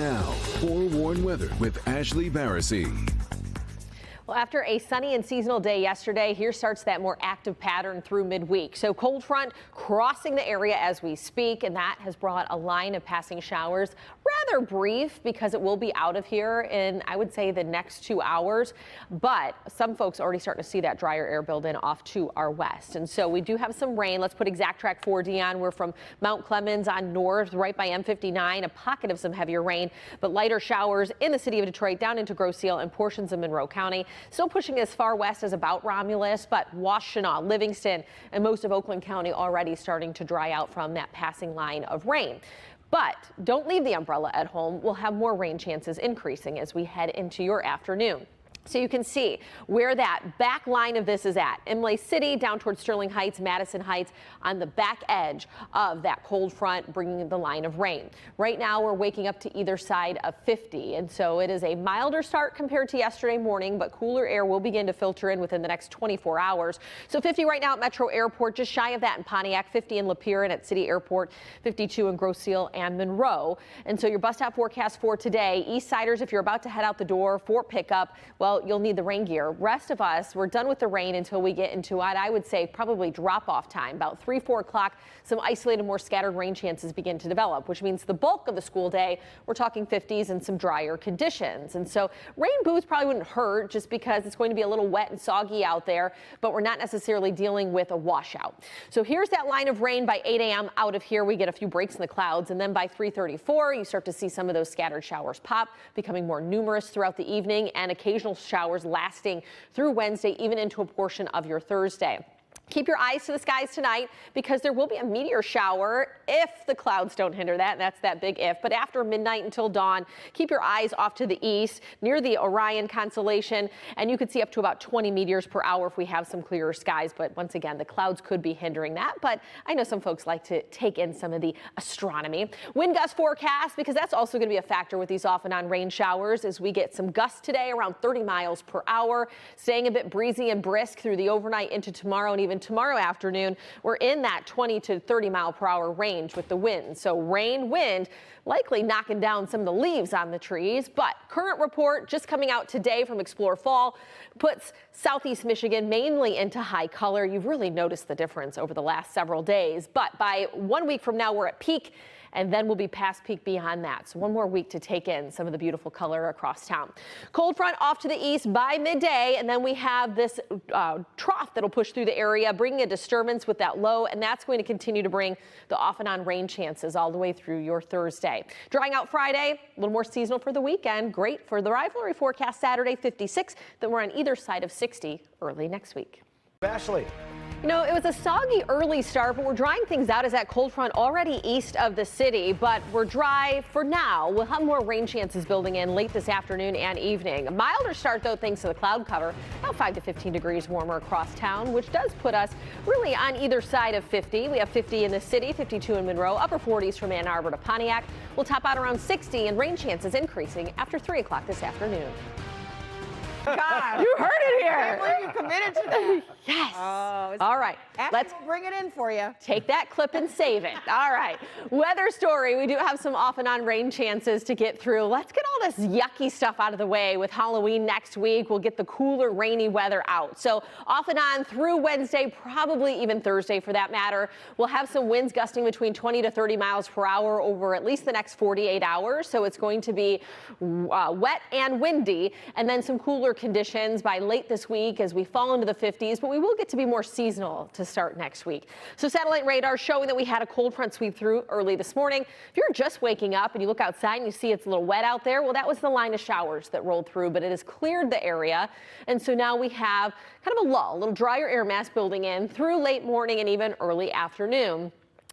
Now, forewarned weather with Ashlee Baracy. Well, after a sunny and seasonal day yesterday, here starts that more active pattern through midweek. So cold front crossing the area as we speak, and that has brought a line of passing showers. Rather brief because it will be out of here in, I would say, the next 2 hours. But some folks already starting to see that drier air build in off to our west. And so we do have some rain. Let's put exact track 4D on. We're from Mount Clemens on north, right by M59, a pocket of some heavier rain, but lighter showers in the city of Detroit down into Grosse Ile and portions of Monroe County. Still pushing as far west as about Romulus, but Washtenaw, Livingston, and most of Oakland County already starting to dry out from that passing line of rain. But don't leave the umbrella at home. We'll have more rain chances increasing as we head into your afternoon. So you can see where that back line of this is at. Imlay City down towards Sterling Heights, Madison Heights on the back edge of that cold front bringing the line of rain. Right now we're waking up to either side of 50, and so it is a milder start compared to yesterday morning, but cooler air will begin to filter in within the next 24 hours. So 50 right now at Metro Airport, just shy of that in Pontiac, 50 in Lapeer and at City Airport, 52 in Grosse Ile and Monroe. And so your bus stop forecast for today, East Siders, if you're about to head out the door for pickup, well, you'll need the rain gear. Rest of us, we're done with the rain until we get into what I would say probably drop-off time. About 3-4 o'clock, some isolated, more scattered rain chances begin to develop, which means the bulk of the school day, we're talking 50s and some drier conditions. And so rain boots probably wouldn't hurt just because it's going to be a little wet and soggy out there, but we're not necessarily dealing with a washout. So here's that line of rain by 8 a.m. out of here. We get a few breaks in the clouds, and then by 3:34, you start to see some of those scattered showers pop, becoming more numerous throughout the evening, and occasional showers lasting through Wednesday, even into a portion of your Thursday. Keep your eyes to the skies tonight because there will be a meteor shower if the clouds don't hinder that. That's that big if. But after midnight until dawn, keep your eyes off to the east near the Orion constellation, and you could see up to about 20 meteors per hour if we have some clearer skies. But once again, the clouds could be hindering that. But I know some folks like to take in some of the astronomy. Wind gust forecast, because that's also going to be a factor with these off and on rain showers as we get some gusts today around 30 miles per hour, staying a bit breezy and brisk through the overnight into tomorrow and even tomorrow afternoon. We're in that 20 to 30 mile per hour range with the wind. So rain, wind, likely knocking down some of the leaves on the trees. But current report just coming out today from Explore Fall puts southeast Michigan mainly into high color. You've really noticed the difference over the last several days. But by 1 week from now, we're at peak, and then we'll be past peak beyond that. So one more week to take in some of the beautiful color across town. Cold front off to the east by midday, and then we have this trough that'll push through the area, bringing a disturbance with that low, and that's going to continue to bring the off and on rain chances all the way through your Thursday. Drying out Friday, a little more seasonal for the weekend. Great for the rivalry forecast Saturday, 56. Then we're on either side of 60 early next week. Ashlee. You know, it was a soggy early start, but we're drying things out as that cold front already east of the city, but we're dry for now. We'll have more rain chances building in late this afternoon and evening. A milder start, though, thanks to the cloud cover, about 5 to 15 degrees warmer across town, which does put us really on either side of 50. We have 50 in the city, 52 in Monroe, upper 40s from Ann Arbor to Pontiac. We'll top out around 60 and rain chances increasing after 3 o'clock this afternoon. God, You heard it here. I can't believe you committed to that. Yes. Oh, All right. Let's bring it in for you. Take that clip and save it. All right. Weather story. We do have some off and on rain chances to get through. Let's get all this yucky stuff out of the way. With Halloween next week, we'll get the cooler, rainy weather out. So off and on through Wednesday, probably even Thursday for that matter. We'll have some winds gusting between 20 to 30 miles per hour over at least the next 48 hours. So it's going to be wet and windy, and then some cooler conditions by late this week as we fall into the 50s, but we will get to be more seasonal to start next week. So satellite radar showing that we had a cold front sweep through early this morning. If you're just waking up and you look outside and you see it's a little wet out there, well, that was the line of showers that rolled through, but it has cleared the area. And so now we have kind of a lull, a little drier air mass building in through late morning and even early afternoon.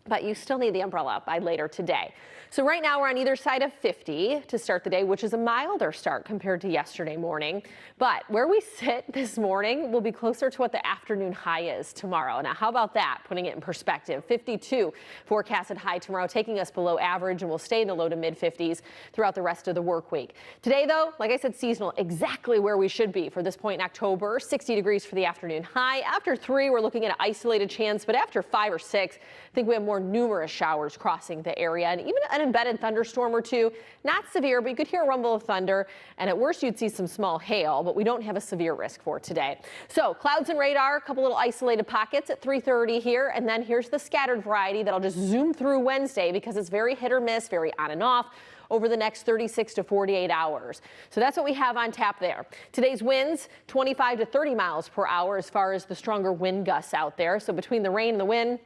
But you still need the umbrella by later today. So right now we're on either side of 50 to start the day, which is a milder start compared to yesterday morning. But where we sit this morning will be closer to what the afternoon high is tomorrow. Now, how about that? Putting it in perspective, 52 forecasted high tomorrow, taking us below average, and we'll stay in the low to mid 50s throughout the rest of the work week. Today, though, like I said, seasonal, exactly where we should be for this point in October. 60 degrees for the afternoon high. After 3, we're looking at an isolated chance, but after 5 or 6, I think we have more numerous showers crossing the area, and even an embedded thunderstorm or two. Not severe, but you could hear a rumble of thunder. And at worst, you'd see some small hail, but we don't have a severe risk for today. So clouds and radar, a couple little isolated pockets at 3:30 here. And then here's the scattered variety that'll just zoom through Wednesday because it's very hit or miss, very on and off over the next 36 to 48 hours. So that's what we have on tap there. Today's winds, 25 to 30 miles per hour as far as the stronger wind gusts out there. So between the rain and the wind,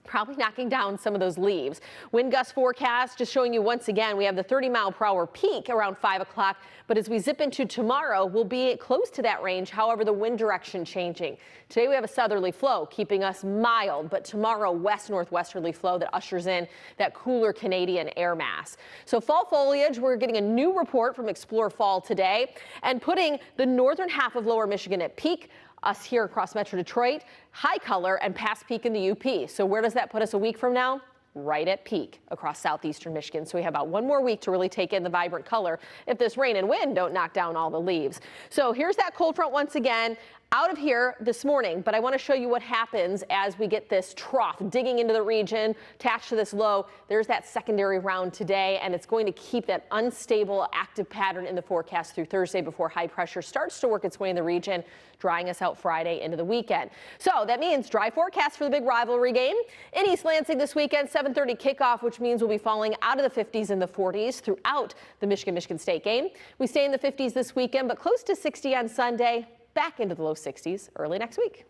probably knocking down some of those leaves. Wind gust forecast just showing you once again, we have the 30-mile-per-hour peak around 5 o'clock, but as we zip into tomorrow, we'll be close to that range. However, the wind direction changing. Today we have a southerly flow keeping us mild, but tomorrow west-northwesterly flow that ushers in that cooler Canadian air mass. So fall foliage, we're getting a new report from Explore Fall today and putting the northern half of lower Michigan at peak. Us here across Metro Detroit, high color and past peak in the UP. So where does that put us a week from now? Right at peak across southeastern Michigan. So we have about one more week to really take in the vibrant color if this rain and wind don't knock down all the leaves. So here's that cold front once again out of here this morning, but I want to show you what happens as we get this trough digging into the region attached to this low. There's that secondary round today, and it's going to keep that unstable active pattern in the forecast through Thursday before high pressure starts to work its way in the region, drying us out Friday into the weekend. So that means dry forecast for the big rivalry game in East Lansing this weekend, 7:30 kickoff, which means we'll be falling out of the 50s and the 40s throughout the Michigan State game. We stay in the 50s this weekend, but close to 60 on Sunday. Back into the low 60s early next week.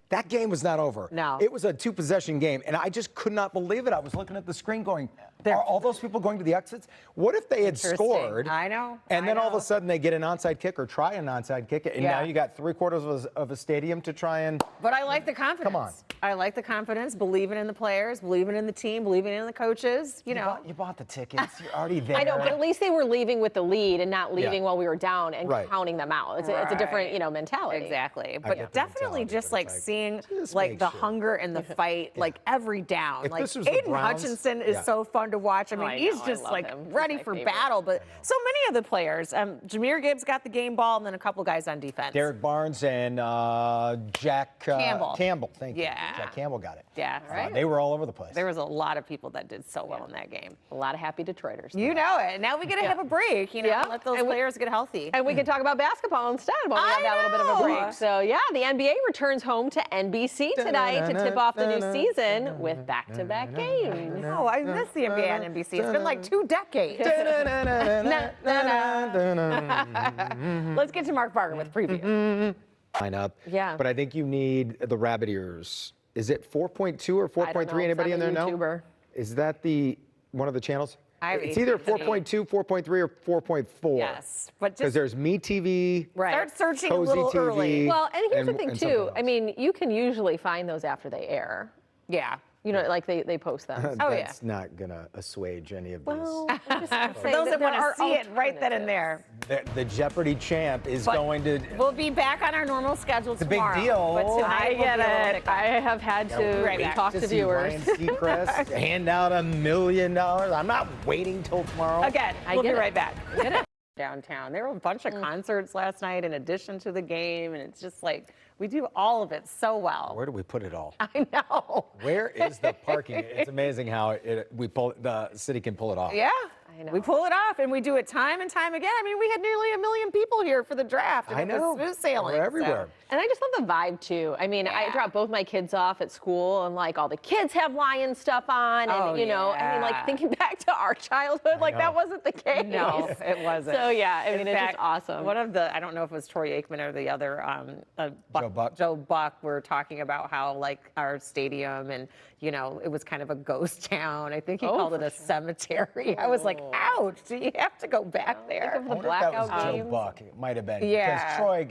That game was not over. No. It was a two-possession game, and I just could not believe it. I was looking at the screen going, are all those people going to the exits? What if they had scored? I know. And then all of a sudden they get an onside kick or try an onside kick, and now you got three-quarters of a stadium to try and... But I like the confidence. Come on. I like the confidence, believing in the players, believing in the team, believing in the coaches, you know. You bought the tickets. You're already there. I know, but at least they were leaving with the lead and not leaving while we were down and counting them out. It's a different, mentality. Exactly. But definitely just like seeing like the hunger and the fight, like every down. If like this was the Aiden Browns- Hutchinson is so fun to watch. I mean, I he's know, I just love like him. He's ready my for favorite. battle. But so many of the players. Jameer Gibbs got the game ball, and then a couple guys on defense. Derek Barnes and Jack Campbell. Thank you. Yeah. Jack Campbell got it. Yeah, right. They were all over the place. There was a lot of people that did so well in that game. A lot of happy Detroiters. You know it. Now we got to have a break, let those players get healthy. And we can talk about basketball instead when we have that little bit of a break. So, the NBA returns home to NBC tonight to tip off the new season with back-to-back games. Oh, I miss the NBA on NBC. It's been like 2 decades. Let's get to Mark Barger with preview. Lineup. Yeah. But I think you need the rabbit ears. Is it 4.2 or 4.3? Anybody in there know? YouTuber. Is that one of the channels? It's AT&T. either 4.2, 4.3, or 4.4. Yes, but Because just there's Me TV. Right. start searching a Cozy little TV. early. Well, and here's the thing, and too. something I mean, you can usually find those after they air. Yeah. Like they post them. That's not going to assuage any of these. Well, I'm just saying For those that there want are to see it right then and there. The Jeopardy champ is going to... We'll be back on our normal schedule a big tomorrow. deal. But tonight I we'll get be able to it. pick up. I have had to talk to see viewers. Ryan Seacrest hand out $1 million. I'm not waiting till tomorrow. Again, we'll be right back. Get it? Downtown. There were a bunch of concerts last night in addition to the game, and it's just like we do all of it so well. Where do we put it all? I know. Where is the parking? It's amazing how the city can pull it off. Yeah. I know. We pull it off, and we do it time and time again. I mean, we had nearly 1 million people here for the draft. And I it know. was smooth sailing. We're everywhere. So. And I just love the vibe too. I mean, I drop both my kids off at school, and like all the kids have Lion stuff on, and I mean, like thinking back to our childhood, like that wasn't the case. No, it wasn't. So I mean, In it's fact, just awesome. One of the, I don't know if it was Troy Aikman or the other, Joe Buck were talking about how like our stadium and it was kind of a ghost town. I think he called it a cemetery. I was like, ouch, do you have to go back there? Think of the I wonder if that was blackout Joe games. Buck. It might have been. Yeah. Because Troy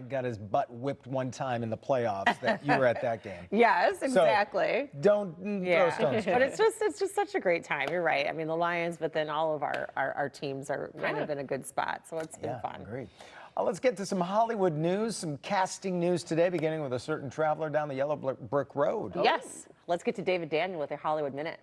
got his butt whipped one time in the playoffs. That you were at that game. Yes, exactly. So don't throw stones. But it's just such a great time. You're right. I mean, the Lions, but then all of our teams are kind of in a good spot. So it's been fun. Great. Let's get to some Hollywood news, some casting news today, beginning with a certain traveler down the yellow brick road. Yes. Let's get to David Daniel with a Hollywood Minute.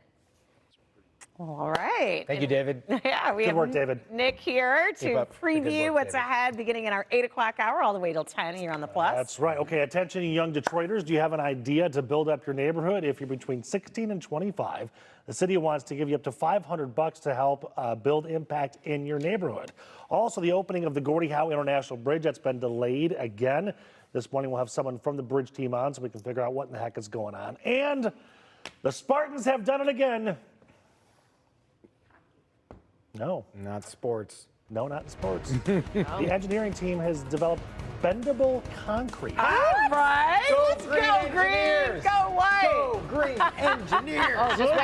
All right. Thank you, David. Yeah, we Good have work, David. Nick here Keep to up the good preview work, what's David. ahead beginning in our 8 o'clock hour all the way till 10 here on the Plus. That's right. Okay, attention, you young Detroiters. Do you have an idea to build up your neighborhood? If you're between 16 and 25, the city wants to give you up to $500 to help build impact in your neighborhood. Also, the opening of the Gordie Howe International Bridge that's been delayed again. This morning, we'll have someone from the bridge team on so we can figure out what in the heck is going on. And the Spartans have done it again. No. Not sports. No, not in sports. The engineering team has developed bendable concrete. All right. Let's Green go, Engineers. Green. Go white. Go Green Engineers. Just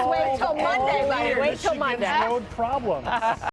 wait till Monday, buddy. Wait till Monday. Road problems.